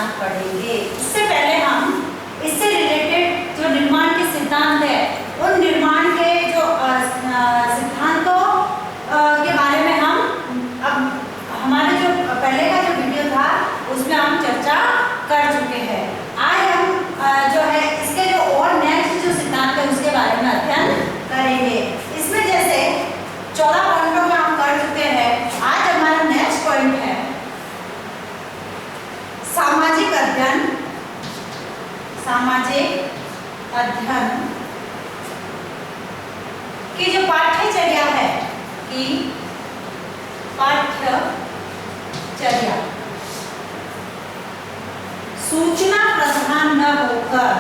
सिद्धांत पढ़ेंगे। इससे पहले हम इससे रिलेटेड जो निर्माण के सिद्धांत है उन निर्माण के जो सिद्धांतों के बारे में हम अब हमारे जो पहले का जो वीडियो था उसमें हम चर्चा कर चुके हैं। आज हम जो है इसके जो और नेक्स्ट जो सिद्धांत है उसके बारे में अध्ययन करेंगे। इसमें जैसे 14 पॉइंटों में हम कर चुके हैं, आज हमारा नेक्स्ट पॉइंट है सामाजिक अध्ययन। सामाजिक अध्ययन की जो पाठ्यचर्या है कि पाठ्यचर्या सूचना प्रधान न होकर,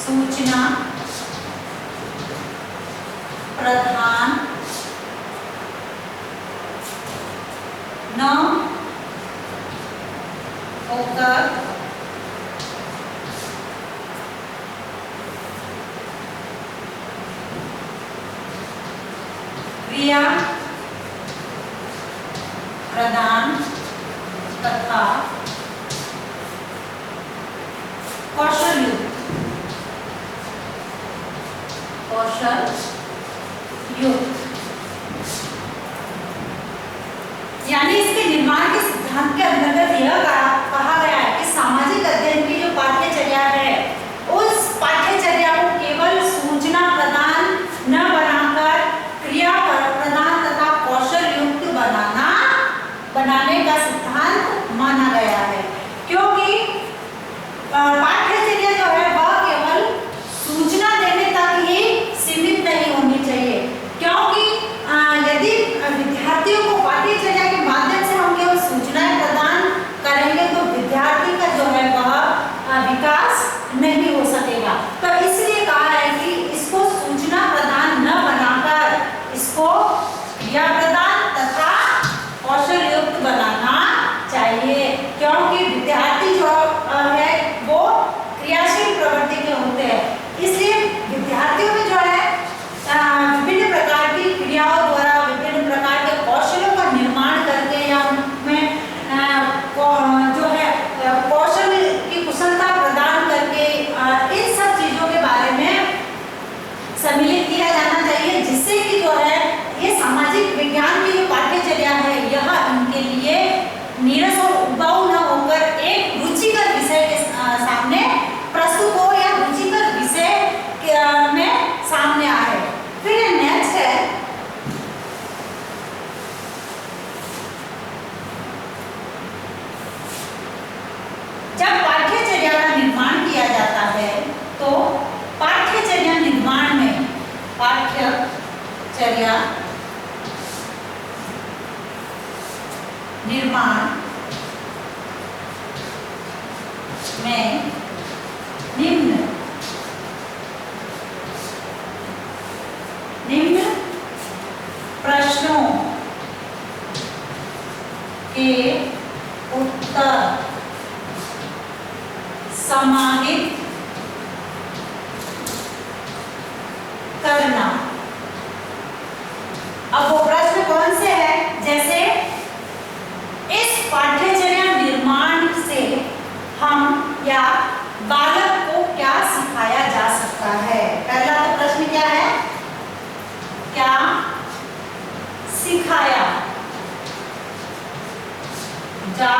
सूचना प्रधान न होकर क्रिया प्रदान तथा कौशल युक्त, यानी इसके निर्माण के सिद्धांत के अंतर्गत यह कहा गया है कि सामाजिक अध्ययन की जो पाठ्यचर्या है उस पाठ्यचर्या को केवल सूचना प्रदान न बनाकर क्रिया प्रदान तथा कौशल युक्त बनाने का सिद्धांत माना गया है। क्योंकि पाठ्यचर्या जो है वह केवल सूचना देने तक ही सीमित नहीं होनी चाहिए, क्योंकि यदि विद्यार्थियों को पाठ्यचर्या के माध्यम से हम केवल सूचनाएं प्रदान करेंगे तो विद्यार्थी का जो है वह विकास नहीं हो सकेगा। तो इसलिए कहा है कि इसको सूचना प्रदान न बनाकर इसको क्रिया प्रदान तथा कौशल युक्त बनाना चाहिए, क्योंकि विद्यार्थी जो है वो क्रियाशील प्रवृत्ति के होते हैं। इसलिए विद्यार्थियों में जो है विभिन्न प्रकार की क्रियाओं द्वारा विभिन्न प्रकार के कौशलों का निर्माण करके या उनमें जो है कौशल की कुशलता प्रदान करके इन सब चीजों के बारे में सम्मिलित किया जाना चाहिए, जिससे कि जो है ये सामाजिक विज्ञान की जो पाठ्यचर्या है यह इनके लिए नीरस और उबाऊ न होकर एक रुचिकर विषय के सामने प्रस्तुत हो या रुचिकर विषय में सामने आए। फिर नेक्स्ट है जब पाठ्यचर्या का निर्माण किया जाता है तो पाठ्यचर्या निर्माण में पाठ्यचर्या निर्माण में निम्न प्रश्नों के उत्तर समाहित करना। अब वो प्रश्न कौन से है, जैसे इस पाठ्यचर्या निर्माण से हम या बालक को क्या सिखाया जा सकता है। पहला तो प्रश्न क्या है, क्या सिखाया जा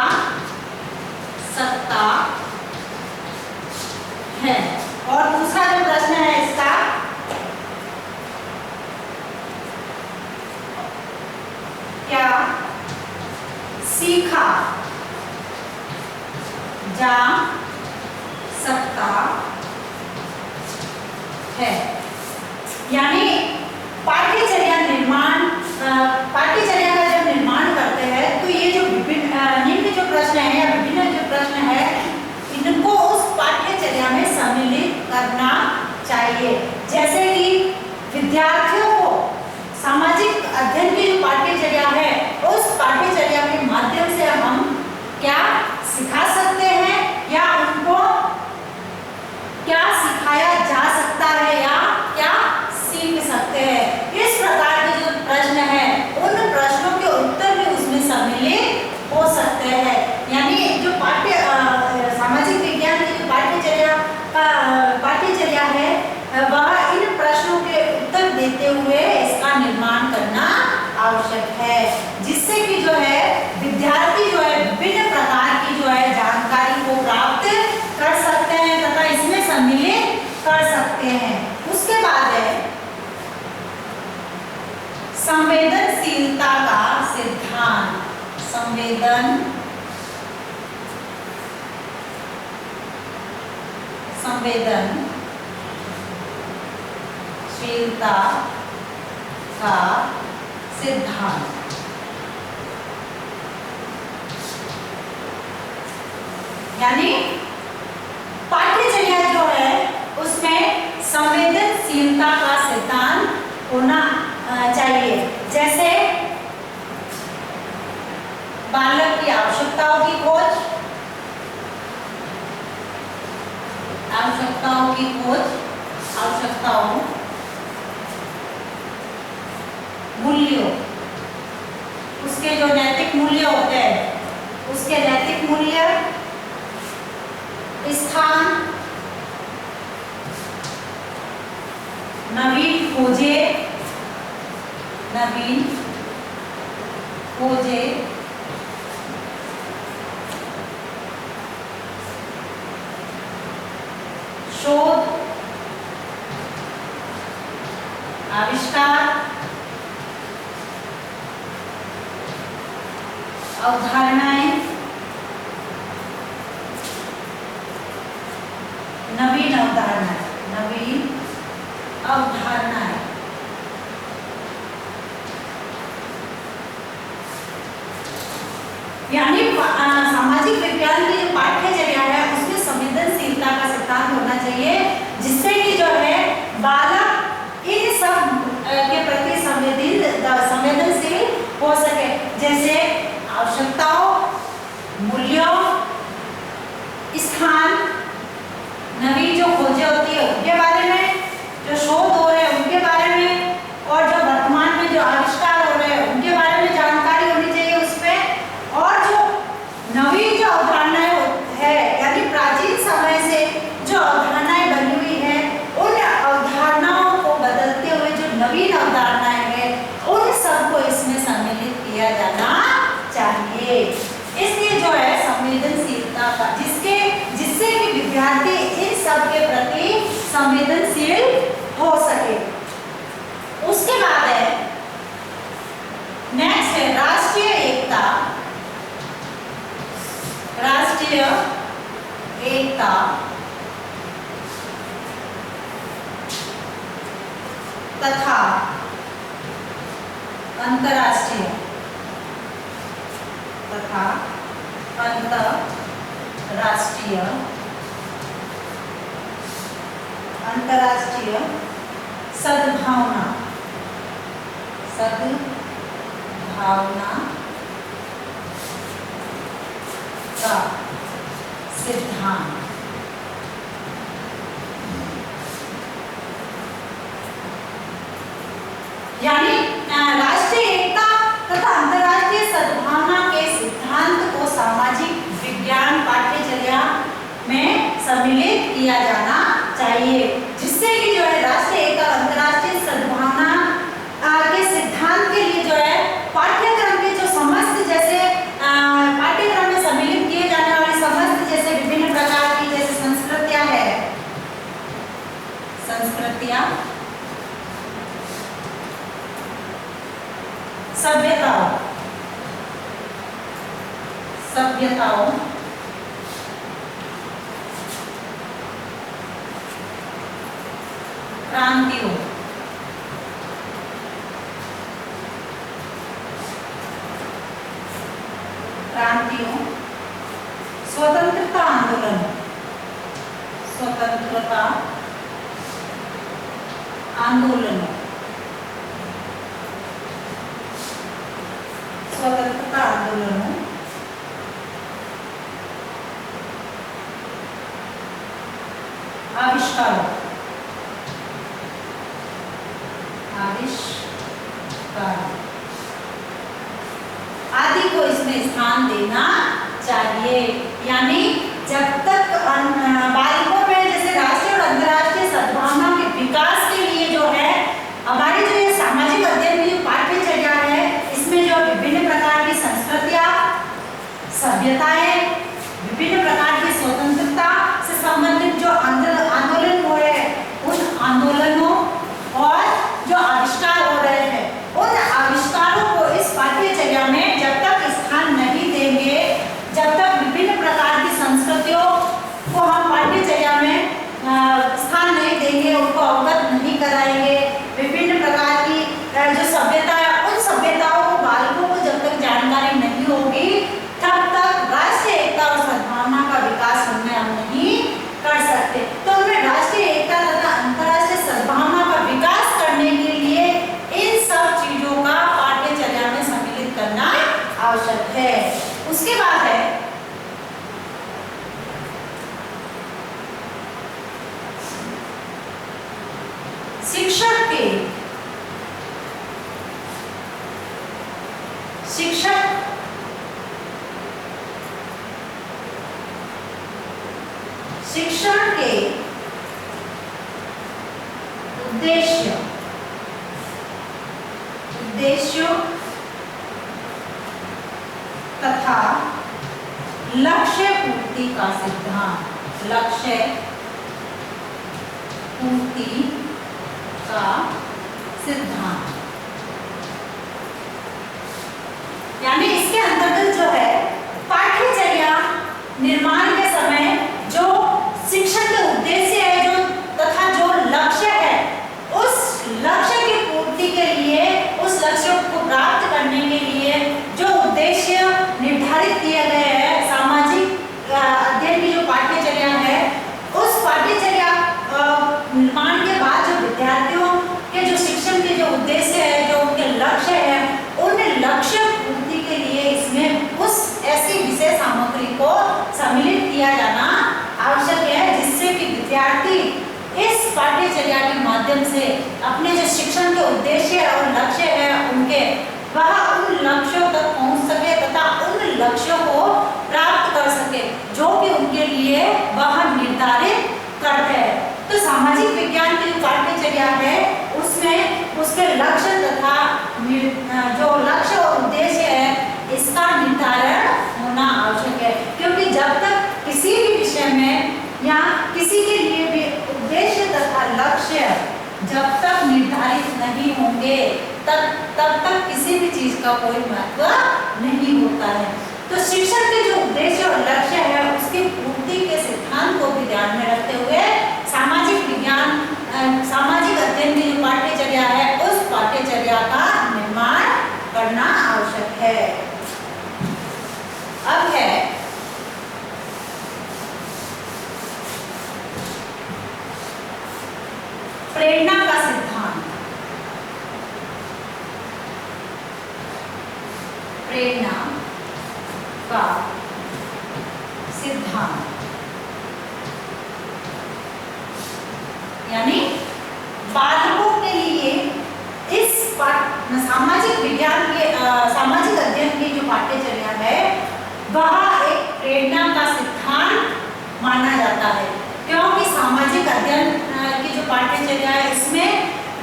सकता है, और दूसरा जो प्रश्न है इसका क्या सीखा जा सकता है। यानी पाठ्यचर्या निर्माण पाठ्यचर्या का जब निर्माण करते हैं तो ये जो निम्न जो प्रश्न है या विभिन्न जो प्रश्न है इनको उस पाठ्यचर्या में सम्मिलित करना चाहिए। जैसे कि विद्यार्थियों को सामाजिक अध्ययन की जो पाठ्यचर्या है उस पाठ्यचर्या के माध्यम से हम क्या सिखा सकते हैं या उनको क्या सिखाया जा सकता है या क्या सीख सकते हैं। इस प्रकार के जो प्रश्न है उन प्रश्नों के उत्तर भी उसमें सम्मिलित हो सकते हैं। यानी जो आवश्यक है, जिससे कि जो है विद्यार्थी जो है विभिन्न प्रकार की जो है जानकारी को प्राप्त कर सकते हैं तथा इसमें सम्मिलित कर सकते हैं। उसके बाद है संवेदनशीलता का सिद्धांत। संवेदनशीलता का सिद्धांत यानी पाठ्यचर्या जो है उसमें संवेदनशीलता का सिद्धांत होना चाहिए। जैसे बालक की आवश्यकताओं की खोज, मूल्यों, उसके जो नैतिक मूल्य होते हैं उसके नैतिक मूल्य, स्थान, नवीन खोजे, शोध, आविष्कार, अवधारणाएं, नवीन अवधारणाएं, यानी सामाजिक विज्ञान की जो पाठ्यचर्या है उसमें संवेदनशीलता का सिद्धांत होना चाहिए, जिससे कि जो है बालक इन सब के प्रति संवेदनशील हो सके। जैसे आवश्यकताओं, मूल्यों, स्थान, नवीन जो खोजें होती है उनके बारे में, जो शोध हो रहे हैं उनके बारे में, और जो वर्तमान में जो आविष्कार हो रहे हैं उनके बारे में जानकारी होनी चाहिए उसमें। और जो नवीन जो अवधारणाएं है यानी प्राचीन समय से जो अवधारणाएं बनी हुई है उन अवधारणाओं को बदलते हुए जो नवीन अवधारणाएं हैं उन सबको इसमें सम्मिलित किया जाना चाहिए। इसलिए जो है संवेदनशीलता का जिससे कि विद्यार्थी इन सब के प्रति संवेदनशील हो सके। उसके बाद है नेक्स्ट है राष्ट्रीय एकता तथा अंतरराष्ट्रीय सद्भावना का सिद्धांत। यानी राष्ट्रीय एकता तथा अंतरराष्ट्रीय सद्भावना के सिद्धांत को सामाजिक विज्ञान पाठ्यचर्या में सम्मिलित किया जाना चाहिए, जिससे कि जो है राष्ट्रीय एकता और अंतरराष्ट्रीय सद्भावना के सिद्धांत के लिए जो है पाठ्यक्रम के जो समस्त जैसे पाठ्यक्रम में सम्मिलित किए जाने वाले समस्त जैसे विभिन्न प्रकार की जैसे संस्कृतियां है, सभ्यताओं, क्रांतियों, स्वतंत्रता आंदोलन, आविष्कार आदि को इसमें स्थान देना चाहिए। यानी जब तक बालिकों में जैसे राष्ट्रीय और अंतर्राष्ट्रीय सद्भावना के विकास के लिए जो है हमारी जो ये सामाजिक अध्ययन की जो पाठ्यचर्या है शिक्षक के शिक्षण के उद्देश्यों तथा लक्ष्य पूर्ति का सिद्धांत, लक्ष्य पूर्ति का सिद्धांत, यानी इसके अंतर्गत जो है पाठ्यचर्या निर्माण के समय जो शिक्षण के उद्देश्य है जो तथा जो लक्ष्य है, उस लक्ष्य की पूर्ति के लिए, उस लक्ष्य को प्राप्त करने के लिए जो उद्देश्य निर्धारित किए गए हैं, सामाजिक अध्ययन की जो पाठ्यचर्या है, उस पाठ्यचर्या निर्माण के बाद जो विद्यार्थियों के जो शिक्षण के जो उद्देश्य है, जो उनके लक्ष्य है, उन लक्ष्य पूर्ति के लिए इसमें उस ऐसी विषय सामग्री को सम्मिलित किया जाना आवश्यक है, जिससे कि विद्यार्थी इस पाठ्यचर्या के माध्यम से अपने जो शिक्षण के उद्देश्य और लक्ष्य है उनके, वह उन लक्ष्यों तक पहुंच सके तथा उन लक्ष्यों को प्राप्त कर सके जो कि उनके लिए वह निर्धारित करते हैं। तो सामाजिक विज्ञान की पाठ्यचर्या है उसमें उसके लक्ष्य तथा जो लक्ष्य और उद्देश्य है इसका निर्धारण होना आवश्यक है, क्योंकि जब तक किसी भी विषय में या किसी के लिए भी उद्देश्य तथा लक्ष्य जब तक निर्धारित नहीं होंगे तब तक किसी भी चीज का कोई महत्व नहीं होता है। तो शिक्षण के जो उद्देश्य और लक्ष्य है उसकी पूर्ति के सिद्धांत को भी ध्यान में रखते हुए सामाजिक विज्ञान सामाजिक अध्ययन की जो पाठ्यचर्या है उस पाठ्यचर्या का निर्माण करना आवश्यक है। अब है प्रेरणा का सिद्धांत। प्रेरणा का सिद्धांत यानी बालकों के लिए इस सामाजिक विज्ञान के सामाजिक अध्ययन की जो पाठ्यचर्या है वह एक प्रेरणा का सिद्धांत माना जाता है, क्योंकि सामाजिक अध्ययन की जो पाठ्यचर्या है इसमें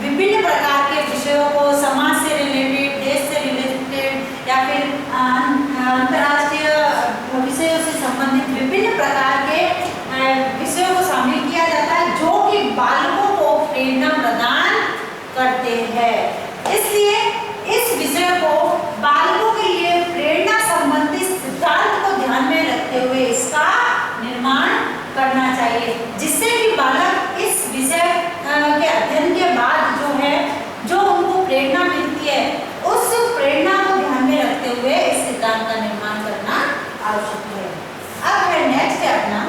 विभिन्न प्रकार के विषयों को समाज से रिलेटेड, देश से रिलेटेड या फिर अंतर्राष्ट्रीय विषयों से संबंधित विभिन्न प्रकार के विषयों को शामिल किया जाता है जो कि बालकों को प्रेरणा प्रदान करते हैं। इसलिए इस विषय को बालकों के लिए प्रेरणा संबंधी सिद्धांत को ध्यान में रखते हुए इसका निर्माण करना चाहिए, जिससे कि बालक इस विषय के अध्ययन के बाद जो है जो उनको प्रेरणा मिलती है उस प्रेरणा को ध्यान में रखते हुए इस सिद्धांत का निर्माण करना आवश्यक है। अब है नेक्स्ट है अपना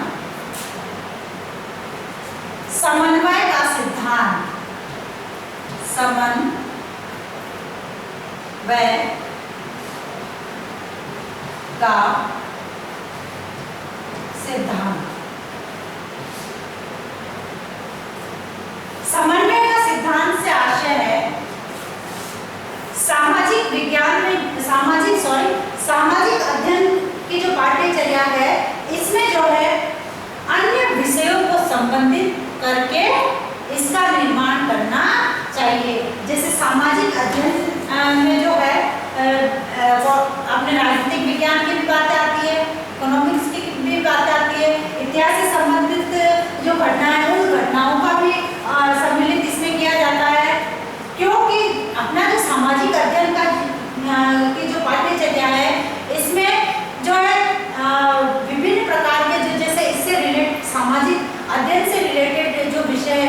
समन्वय का सिद्धांत। समन्वय का सिद्धांत। समन्वय का सिद्धांत से आशय है सामाजिक विज्ञान में सामाजिक अध्ययन की जो पाठ्यचर्या है इसमें जो है अन्य विषयों को संबंधित करके इसका निर्माण करना चाहिए। जैसे सामाजिक अध्ययन में जो है वो अपने राजनीतिक विज्ञान की भी बातें आती है, इकोनॉमिक्स की भी बातें आती है, इतिहास से संबंधित जो घटनाएं हैं उन घटनाओं का भी सम्मिलित इसमें किया जाता है, क्योंकि अपना जो सामाजिक अध्ययन का की जो पाठ्यचर्या है इसमें जो है विभिन्न प्रकार के जो जैसे इससे रिलेटेड सामाजिक अध्ययन से रिलेटेड जो विषय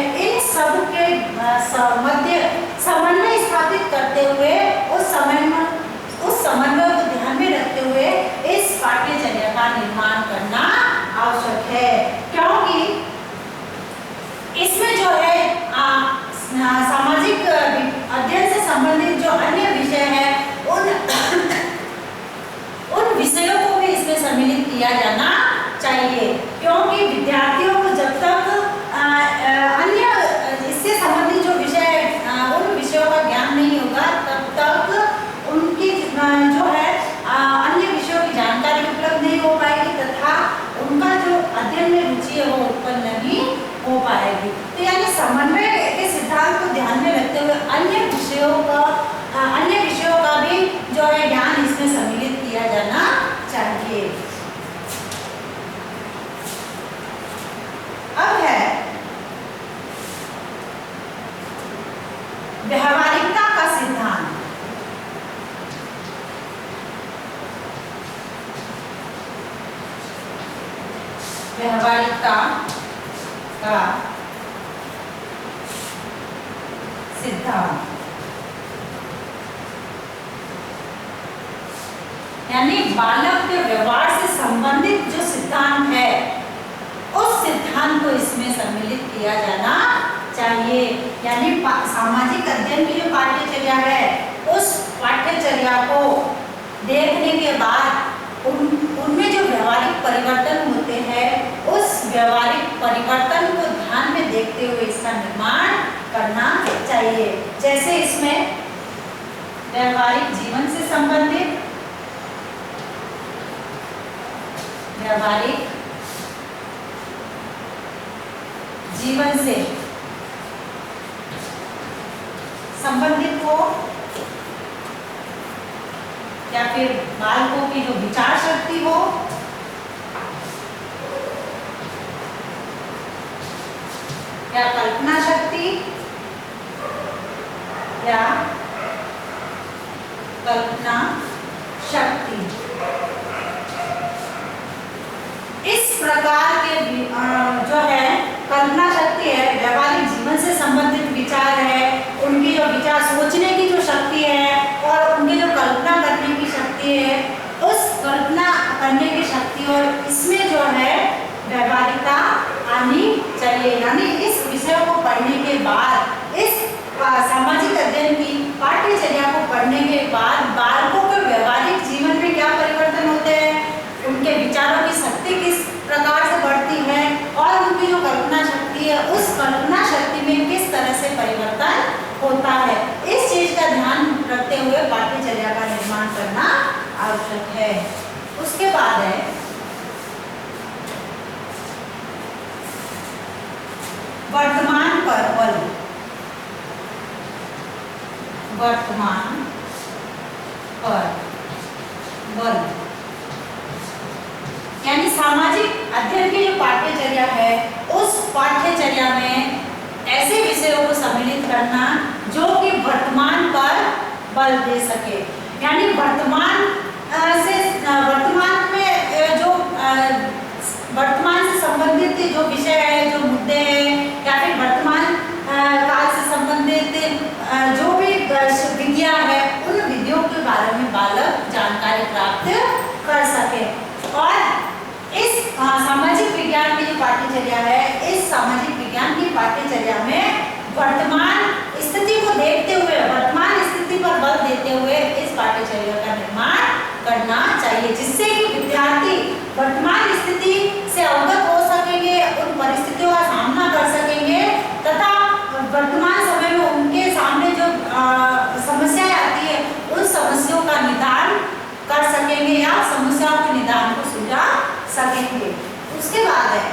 व्यवहारिकता का सिद्धांत, यानी बालक के व्यवहार से संबंधित जो सिद्धांत है उस सिद्धांत को इसमें सम्मिलित किया जाना चाहिए। यानी सामाजिक अध्ययन की जो पाठ्यचर्या है उस पाठ्यचर्या को देखने के बाद उनमें जो व्यवहारिक परिवर्तन होते हैं उस व्यवहारिक परिवर्तन को ध्यान में देखते हुए इसका निर्माण करना चाहिए। जैसे इसमें व्यवहारिक जीवन से संबंधित, व्यवहारिक जीवन से संबंधित हो या फिर बालकों की जो विचार शक्ति हो या कल्पना शक्ति या कल्पना शक्ति, इस प्रकार के जो है कल्पना शक्ति है, व्यवहारिक जीवन से संबंधित विचार है, उनकी जो विचार सोचने की जो शक्ति है और उनकी जो कल्पना करने की शक्ति है, उस कल्पना करने की शक्ति और इसमें जो है व्यवहारिकता आनी चाहिए। यानी इस विषय को पढ़ने के बाद, इस सामाजिक अध्ययन की पाठ्यचर्या को पढ़ने के बाद बालकों के व्यवहारिक जीवन में क्या परिवर्तन होते हैं, उनके विचारों की शक्ति किस प्रकार से बढ़ती है और उनकी जो कल्पना शक्ति है उस कल्पना शक्ति में किस तरह से परिवर्तन होता है, इस चीज का ध्यान रखते हुए पाठ्यचर्या का निर्माण करना आवश्यक है। उसके बाद है वर्तमान पर बल। वर्तमान पर बल यानी सामाजिक अध्ययन की जो पाठ्यचर्या है उस पाठ्यचर्या में ऐसे विषयों को सम्मिलित करना जो कि वर्तमान पर बल दे सके। यानी वर्तमान में जो वर्तमान से संबंधित जो विषय है, जो मुद्दे हैं या फिर वर्तमान काल से संबंधित जो भी विधियां है उन विधियों के बारे में बालक जानकारी प्राप्त कर सके। और इस सामाजिक विज्ञान की जो पाठ्यचर्या है, इस सामाजिक विज्ञान की पाठ्यचर्या में वर्तमान स्थिति को देखते हुए, वर्तमान स्थिति पर बल देते हुए इस पाठ्यचर्या का निर्माण करना चाहिए, जिससे कि विद्यार्थी वर्तमान स्थिति से अवगत हो सकेंगे, उन परिस्थितियों का सामना कर सकेंगे तथा वर्तमान समय में उनके सामने जो समस्याएं आती है उन समस्याओं का निदान कर सकेंगे या समस्याओं के निदान को सुलझा सकेंगे। उसके बाद है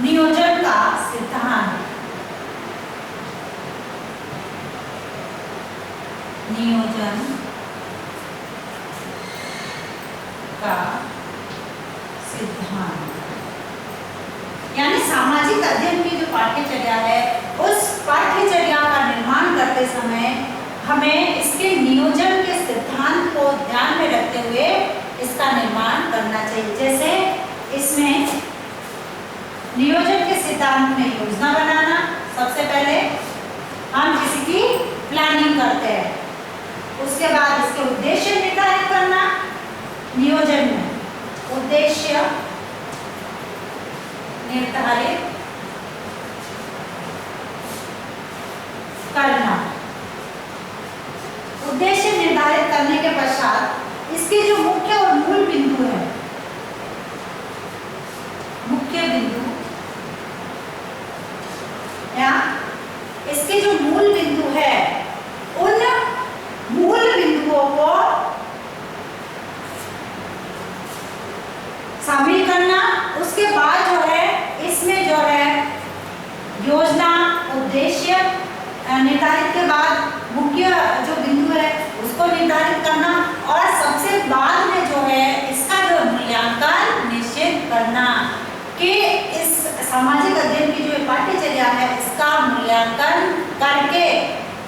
नियोजन का सिद्धांत। नियोजन का सिद्धांत यानी सामाजिक अध्ययन की जो पाठ्यचर्या है उस पाठ्यचर्या का निर्माण करते समय हमें इसके नियोजन के सिद्धांत को ध्यान में रखते हुए इसका निर्माण करना चाहिए। जैसे इसमें नियोजन के सिद्धांत में योजना बनाना, सबसे पहले हम किसी की प्लानिंग करते हैं, उसके बाद इसके उद्देश्य निर्धारित करना, नियोजन में उद्देश्य निर्धारित करना। उद्देश्य निर्धारित करने के पश्चात इसके जो मुख्य और मूल बिंदु है, मुख्य बिंदु या इसके जो मूल बिंदु है उन मूल बिंदुओं को शामिल करना। उसके बाद जो है इसमें जो है योजना, उद्देश्य निर्धारित के बाद मुख्य जो बिंदु है उसको निर्धारित करना और सबसे बाद में जो है इसका जो मूल्यांकन निश्चित करना कि इस सामाजिक अध्ययन की जो पाठ्यचर्या है इसका मूल्यांकन करके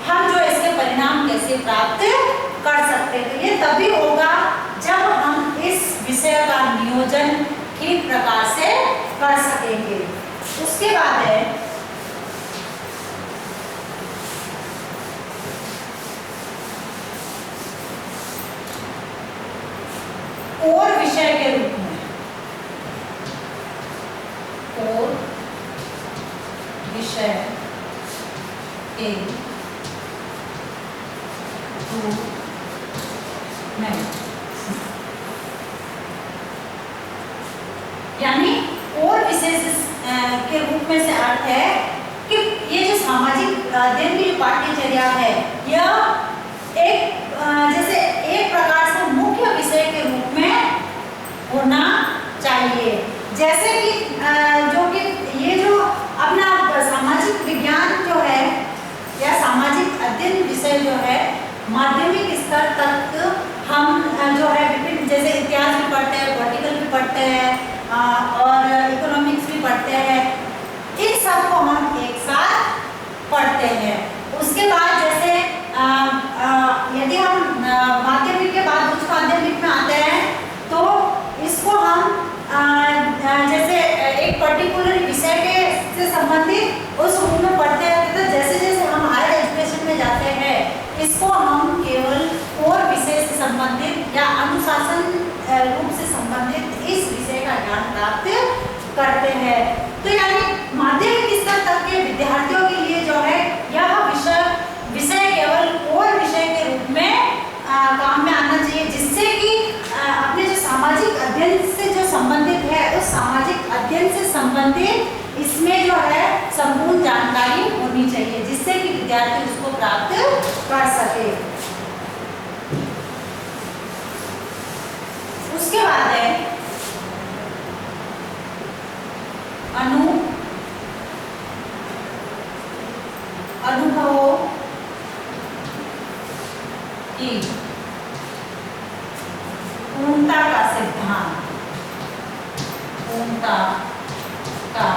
हम जो इसके परिणाम कैसे प्राप्त कर सकते हैं। तो ये तभी होगा जब हम इस विषय का नियोजन ठीक प्रकार से कर सकेंगे। उसके बाद है और विषय के रूप में, और विषय के रूप में, यानी और विशेष के रूप में से अर्थ है कि ये जो सामाजिक अध्ययन की पाठ्यचर्या है यह एक जैसे एक प्रकार से मुख्य विषय के रूप में होना चाहिए। जैसे कि जो कि ये जो अपना सामाजिक विज्ञान जो है या सामाजिक अध्ययन विषय जो है माध्यमिक स्तर तक हम जो है विभिन्न जैसे इतिहास भी पढ़ते हैं, पॉलिटिकल भी पढ़ते हैं और इकोनॉमिक्स भी पढ़ते हैं, इन सब को हम एक साथ पढ़ते हैं। उसके बाद जैसे यदि हम माध्यमिक के बाद उच्च माध्यमिक में आते हैं तो इसको हम जैसे एक पर्टिकुलर विषय के से संबंधित उस रूप में पढ़ते हैं। तो जैसे जैसे हम हायर एजुकेशन में जाते हैं इसको हम केवल और विषय से संबंधित या अनुशासन रूप से संबंधित इस विषय का ज्ञान प्राप्त करते हैं। तो यानी माध्यमिक स्तर तक के विद्यार्थियों के लिए जो है यह विषय केवल और विषय के रूप में काम में आना चाहिए, जिससे कि अपने जो सामाजिक अध्ययन से जो संबंधित है उस सामाजिक अध्ययन से संबंधित इसमें जो है संपूर्ण जानकारी होनी चाहिए, जिससे कि विद्यार्थी उसको प्राप्त कर सके। उसके बाद है अनुभवों की पूर्णता का सिद्धांत, पूर्णता का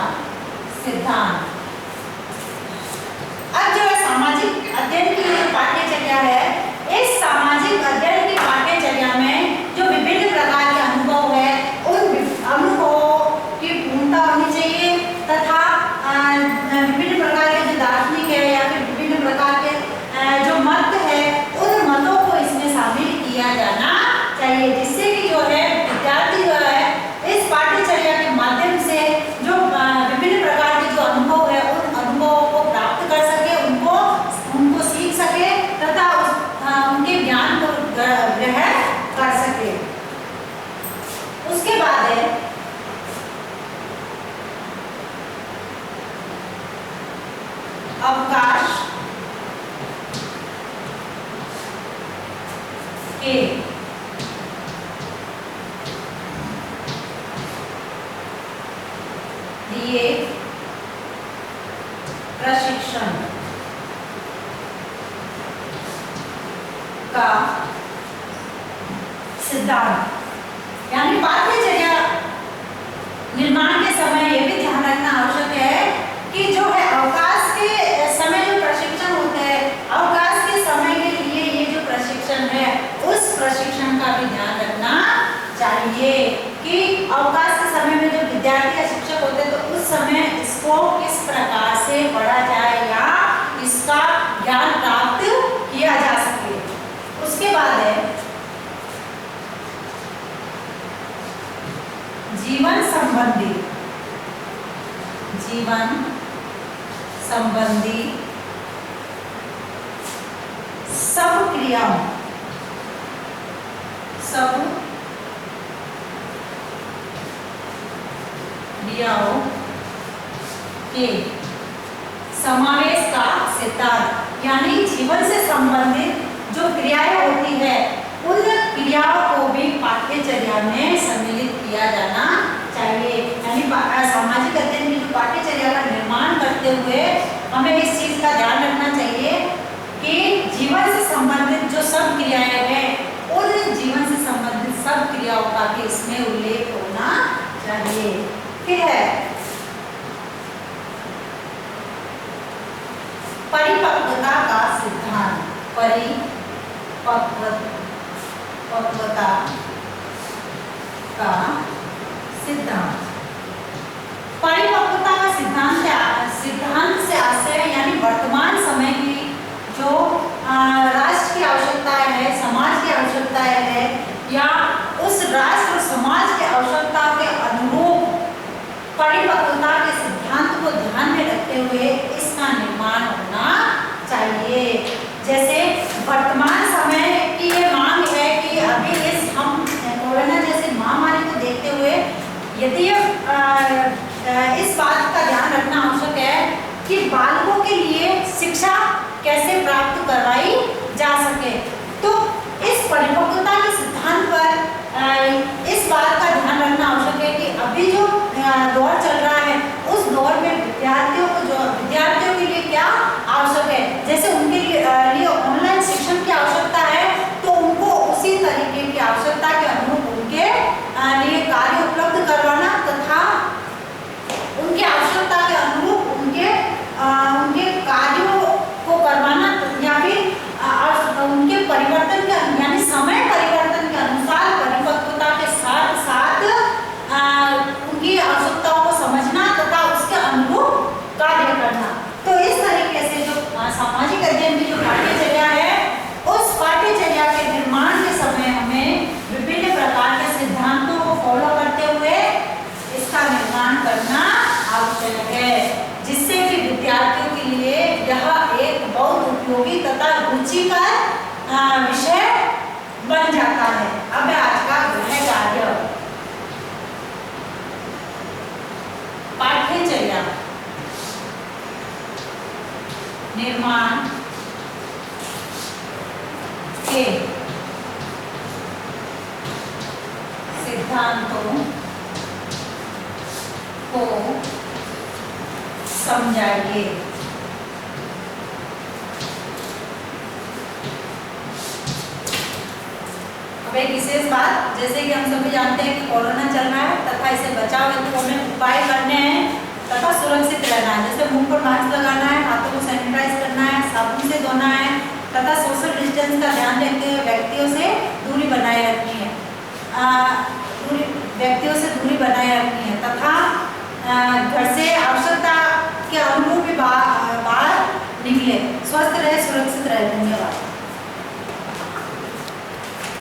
सिद्धांत। अब जो है सामाजिक अध्ययन की जो पाठ्यचर्या है, इस सामाजिक अध्ययन की पाठ्यचर्या में जो विभिन्न प्रकार के अनुभव है उन अनुभवों की पूर्णता होनी चाहिए तथा विभिन्न प्रकार के जो दार्शनिक है या फिर विभिन्न प्रकार के जो मत है उन मतों को इसमें शामिल किया जाना चाहिए, जिससे कि जो है विद्यार्थी जो है इस पाठ्यचर्या के माध्यम से जो विभिन्न प्रकार के जो अनुभव है उन अनुभवों को प्राप्त कर सके, उनको सीख सके तथा उनके ज्ञान को ग्रहण कर सके। उसके बाद है अवकाश के लिए प्रशिक्षण का सिद्धांत, यानी पाठ्यचर्या निर्माण के समय यह भी ध्यान रखना आवश्यक है कि जो है अवकाश के समय जो प्रशिक्षण होते हैं, अवकाश के समय के लिए ये जो प्रशिक्षण है उस प्रशिक्षण का भी ध्यान रखना चाहिए कि अवकाश के समय में जो विद्यार्थी या शिक्षक होते हैं तो उस समय इसको किस प्रकार से पढ़ा जाए या इसका ज्ञान प्राप्त किया जा सके। उसके बाद है जीवन संबंधी सब क्रियाओं के समावेश का सिद्धांत, यानी जीवन से संबंधित जो क्रियाएं होती है उन क्रियाओं को भी पाठ्यचर्या में सम्मिलित किया जाना चाहिए। यानी सामाजिक अध्ययन की जो पाठ्यचर्या का निर्माण करते हुए हमें इस चीज का ध्यान रखना चाहिए कि जीवन से संबंधित जो सब क्रियाएं हैं उन जीवन से संबंधित सब क्रियाओं का भी इसमें उल्लेख होना चाहिए। फिर है परिपक्वता का सिद्धांत, परिपक्वता का सिद्धांत। परिपक्वता का सिद्धांत से आशय यानी वर्तमान समय की जो राष्ट्र की आवश्यकताएं है, समाज की आवश्यकताएं है, या उस राष्ट्र और समाज की आवश्यकता के अनुरूप परिपक्वता के सिद्धांत को ध्यान में रखते हुए इसका निर्माण होना चाहिए। जैसे वर्तमान समय की ये मांग है कि अभी हम कोरोना जैसी महामारी को देखते हुए यदि इस बात का ध्यान रखना आवश्यक है कि बालकों के लिए शिक्षा कैसे प्राप्त करवाई जा सके, तो इस परिपक्वता के सिद्धांत पर इस बात का ध्यान रखना आवश्यक है कि अभी जो दौर चल रहा है उस दौर में विद्यार्थियों के लिए क्या आवश्यक है। जैसे उनके लिए ऑनलाइन शिक्षण की आवश्यकता है, तो उनको उसी तरीके की आवश्यकता के अनुरूप उनके लिए कार्य उपलब्ध करवाना तथा उनकी आवश्यकता के अनुरूप उनके कार्यों को करवाना, या फिर उनके परिवर्तन के यानी समय परिवर्तन के अनुसार परिपक्वता के साथ साथ उनकी आवश्यकताओं को समझना तथा उसके अनुरूप कार्य करना। तो इस तरीके से जो सामाजिक अध्ययन की जो पाठ्यचर्या है, उस पाठ्यचर्या के निर्माण के समय हमें विभिन्न प्रकार के सिद्धांतों को फॉलो करते हुए इसका निर्माण करना आवश्यक है, जिससे कि विद्यार्थियों के लिए यह एक बहुत उपयोगी तथा रुचिकर विषय बन जाता है। अब आज का गृह कार्य, पाठ्यचर्या निर्माण के सिद्धांतों को समझाइए। अब एक विशेष बात, जैसे कि हम सभी जानते हैं कि कोरोना चल रहा है तथा इसे बचाव हेतु हमें उपाय करने हैं तथा सुरक्षित रहना है। जैसे मुंह पर मास्क लगाना है, हाथों को सैनिटाइज करना है, साबुन से धोना है तथा सोशल डिस्टेंस का ध्यान रखते हुए व्यक्तियों से दूरी बनाए रखनी है तथा घर